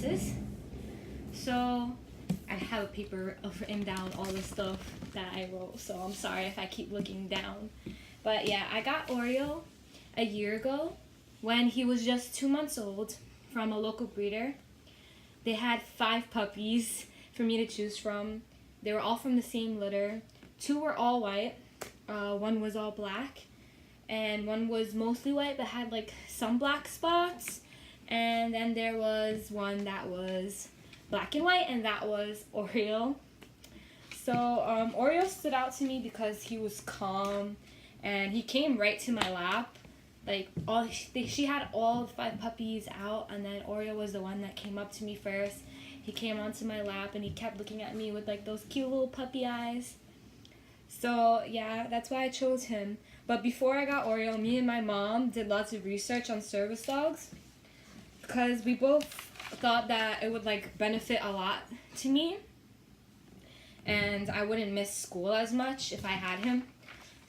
illnesses. So I have a paper written down all the stuff that I wrote, so I'm sorry if I keep looking down. But yeah, I got Oreo a year ago when he was just 2 months old from a local breeder. They had 5 puppies for me to choose from. They were all from the same litter. 2 were all white. 1 was all black. And 1 was mostly white but had like some black spots. And then there was 1 that was black and white, and that was Oreo. So Oreo stood out to me because he was calm and he came right to my lap. Like she had all 5 puppies out, and then Oreo was the one that came up to me first. He came onto my lap and he kept looking at me with like those cute little puppy eyes. So yeah, that's why I chose him. But before I got Oreo, me and my mom did lots of research on service dogs because we both thought that it would like benefit a lot to me and I wouldn't miss school as much if I had him.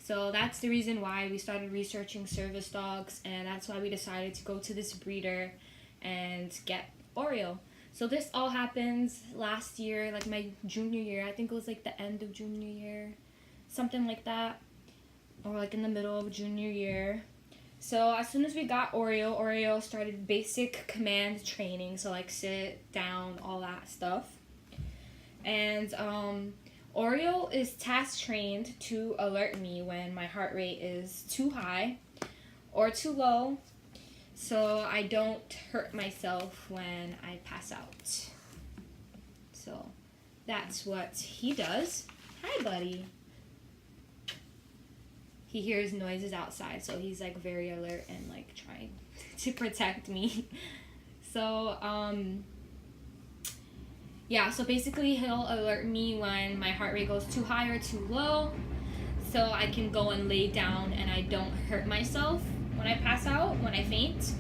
So that's the reason why we started researching service dogs, and that's why we decided to go to this breeder and get Oreo. So this all happens last year, like my junior year. I think it was like the end of junior year, something like that, or like in the middle of junior year. So as soon as we got Oreo started basic command training, so like sit, down, all that stuff. And Oreo is task trained to alert me when my heart rate is too high or too low, so I don't hurt myself when I pass out. So that's what he does. Hi, buddy. He hears noises outside, so he's like very alert and like trying to protect me. So yeah, so basically he'll alert me when my heart rate goes too high or too low, so I can go and lay down and I don't hurt myself when I pass out, when I faint.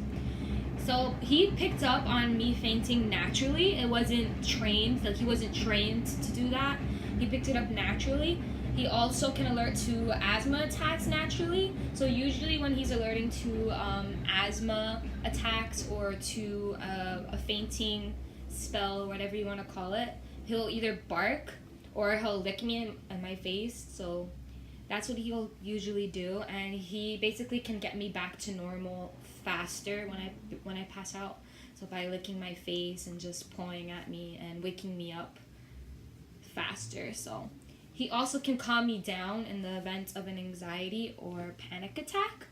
So he picked up on me fainting naturally. It wasn't trained, like he wasn't trained to do that. He picked it up naturally. He also can alert to asthma attacks naturally. So usually when he's alerting to asthma attacks or to a fainting spell, or whatever you want to call it, he'll either bark or he'll lick me in my face. So that's what he'll usually do, and he basically can get me back to normal faster when I pass out. So by licking my face and just pawing at me and waking me up faster. So he also can calm me down in the event of an anxiety or panic attack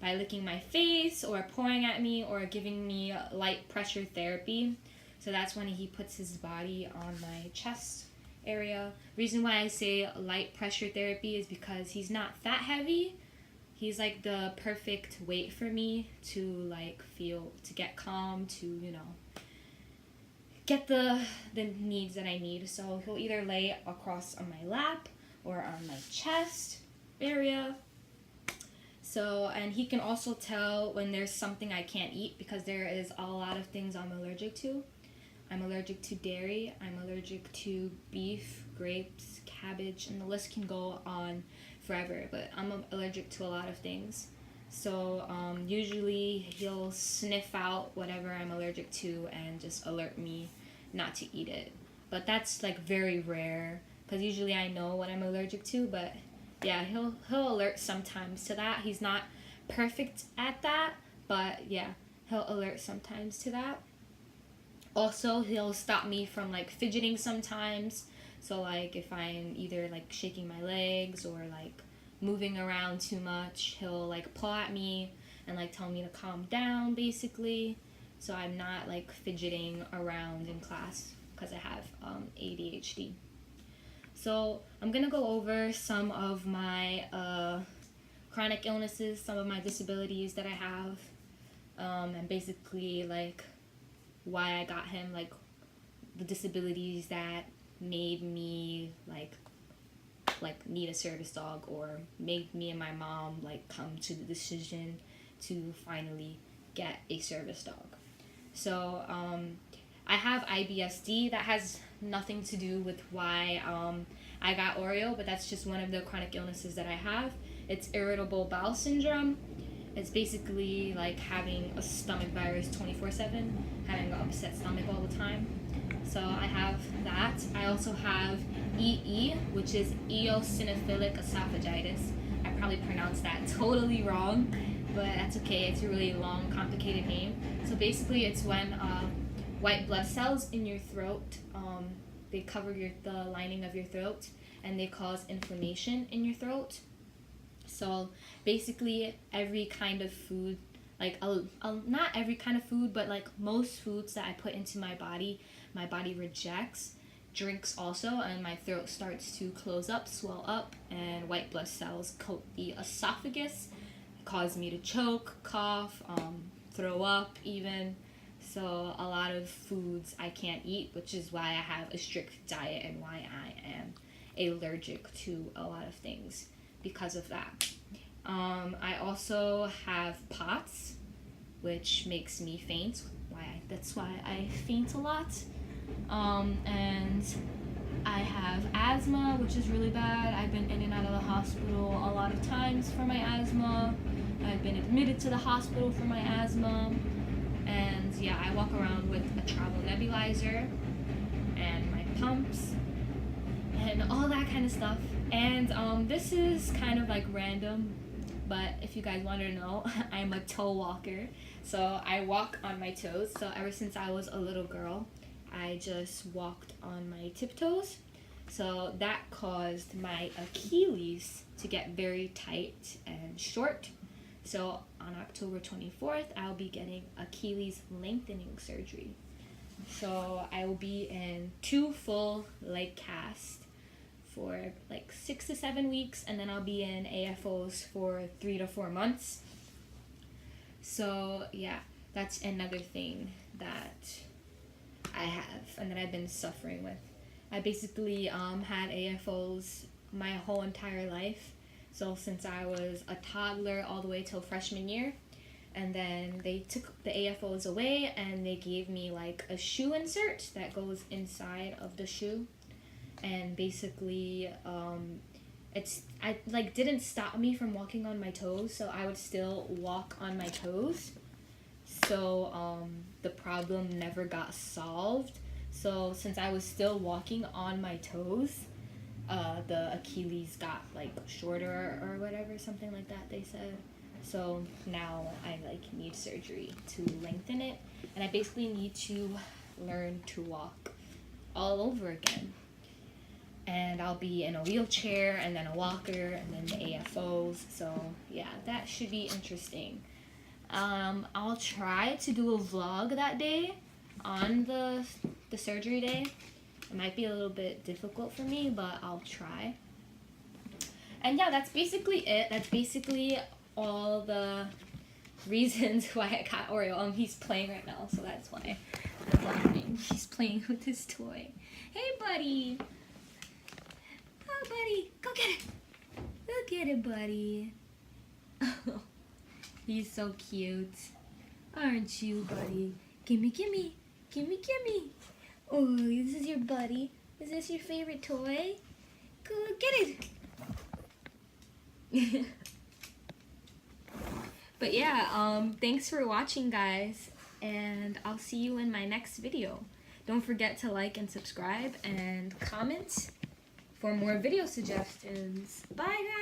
by licking my face or pawing at me or giving me light pressure therapy. So that's when he puts his body on my chest area. Reason why I say light pressure therapy is because he's not that heavy. He's like the perfect weight for me to like feel, to get calm, to, you know, get the needs that I need. So he'll either lay across on my lap or on my chest area. So, and he can also tell when there's something I can't eat, because there is a lot of things I'm allergic to. I'm allergic to dairy, I'm allergic to beef, grapes, cabbage, and the list can go on forever, but I'm allergic to a lot of things. So usually he'll sniff out whatever I'm allergic to and just alert me not to eat it. But that's like very rare, because usually I know what I'm allergic to. But yeah, he'll alert sometimes to that. He's not perfect at that, but yeah, he'll alert sometimes to that. Also, he'll stop me from like fidgeting sometimes. So like if I'm either like shaking my legs or like moving around too much, he'll like paw at me and like tell me to calm down basically, so I'm not like fidgeting around in class, because I have ADHD. So I'm gonna go over some of my chronic illnesses, some of my disabilities that I have, and basically like why I got him, like the disabilities that made me like need a service dog, or made me and my mom like come to the decision to finally get a service dog. So I have IBSD. That has nothing to do with why I got Oreo, but that's just one of the chronic illnesses that I have. It's irritable bowel syndrome. It's basically like having a stomach virus 24/7, having an upset stomach all the time. So I have that. I also have EE, which is eosinophilic esophagitis. I probably pronounced that totally wrong, but that's okay. It's a really long, complicated name. So basically, it's when white blood cells in your throat, they cover the lining of your throat, and they cause inflammation in your throat. So basically, every kind of food, like not every kind of food, but like most foods that I put into my body rejects. Drinks also, and my throat starts to close up, swell up, and white blood cells coat the esophagus, cause me to choke, cough, throw up even. So a lot of foods I can't eat, which is why I have a strict diet and why I am allergic to a lot of things because of that. I also have POTS, which makes me faint. That's why I faint a lot. And I have asthma, which is really bad. I've been in and out of the hospital a lot of times for my asthma. I've been admitted to the hospital for my asthma. And yeah, I walk around with a travel nebulizer and my pumps and all that kind of stuff. And this is kind of like random, but if you guys want to know, I'm a toe walker. So I walk on my toes. So ever since I was a little girl, I just walked on my tiptoes. So that caused my Achilles to get very tight and short. So on October 24th, I'll be getting Achilles lengthening surgery. So I will be in 2 full leg casts for like 6 to 7 weeks, and then I'll be in AFOs for 3 to 4 months. So yeah, that's another thing that I have and that I've been suffering with. I basically had AFOs my whole entire life. So since I was a toddler all the way till freshman year, and then they took the AFOs away and they gave me like a shoe insert that goes inside of the shoe, and basically I didn't stop me from walking on my toes, so I would still walk on my toes. So the problem never got solved. So since I was still walking on my toes, the Achilles got like shorter or whatever, something like that they said. So now I like need surgery to lengthen it, and I basically need to learn to walk all over again. And I'll be in a wheelchair and then a walker and then the AFOs. So yeah, that should be interesting. I'll try to do a vlog that day on the surgery day. It might be a little bit difficult for me, but I'll try. And yeah, that's basically it. That's basically all the reasons why I got Oreo. He's playing right now, so that's why I'm laughing. He's playing with his toy. Hey, buddy. Oh, buddy. Go get it. Go get it, buddy. He's so cute. Aren't you, buddy? Gimme, gimme. Gimme, gimme. Oh, this is your buddy. Is this your favorite toy? Go get it. But yeah, thanks for watching, guys, and I'll see you in my next video. Don't forget to like and subscribe and comment for more video suggestions. Bye, guys.